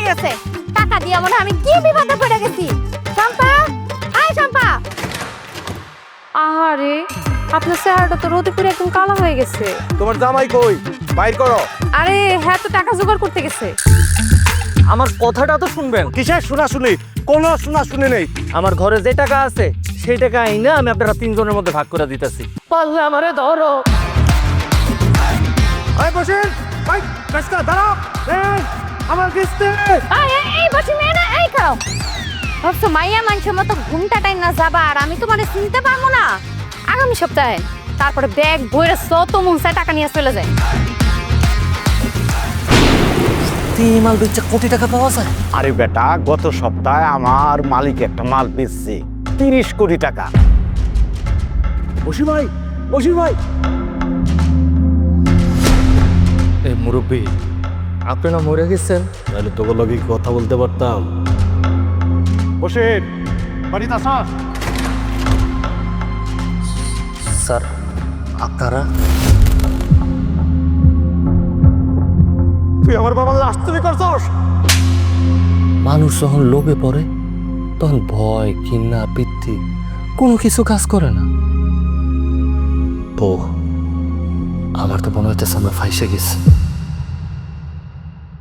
গেছে। টাকা দিয়ে মনে হয় আমি কি বিপদে পড়ে গেছি। শম্পা, আয় শম্পা। আহারে, আপনার চেহারাটা তো রোদে পুরো একদম কালো হয়ে গেছে। তোমার জামাই কই? বাইর করো। আরে হ্যাঁ, তো টাকা জোগাড় করতে গেছে। আমার কথাটা তো শুনবেন। কিসের শোনাশুনি? কোনো শোনাশুনি নেই। আমার ঘরে যে টাকা আছে সেই টাকা আইনা আমি আপনারা তিনজনের মধ্যে ভাগ করে দিতেছি। পারলে আমারে ধরো। আয় বসেন। ভাই, কাজটা দাঁড়াও। এই, আমার কিস্তি। এই বসে মেয়ে না, এই খাও। ভাবছো মাইয়া মানুষের মতো ঘুমটা টাইম না যাবা আর আমি তোমারে চিনতে পারবো না? আগামী সপ্তাহে তারপরে ব্যাগ বইরে যত মন চায় টাকা নিয়ে চলে যায়। তিন মাল বেচে কোটি টাকা পাওয়া যায়। আরে বেটা, গত সপ্তাহে আমার মালিক একটা মাল বেচছে 30 কোটি টাকা। বসির ভাই, বসির ভাই। এই মুরব্বী, আপনি না মরে গেছেন? তাহলে তোকে লগে কথা বলতে পারতাম। বসেন, বাড়িতে আসস। স্যার, আপনারা? তুই আমার বাবার লাশ চুরি করছস? মানুষ যখন লোভে পড়ে তখন ভয়, ঘৃণা, পিতৃ কোনো কিছু কাজ করে না। তো আমার তো মনে হইতেছে আমরা ফাইসে গেছি।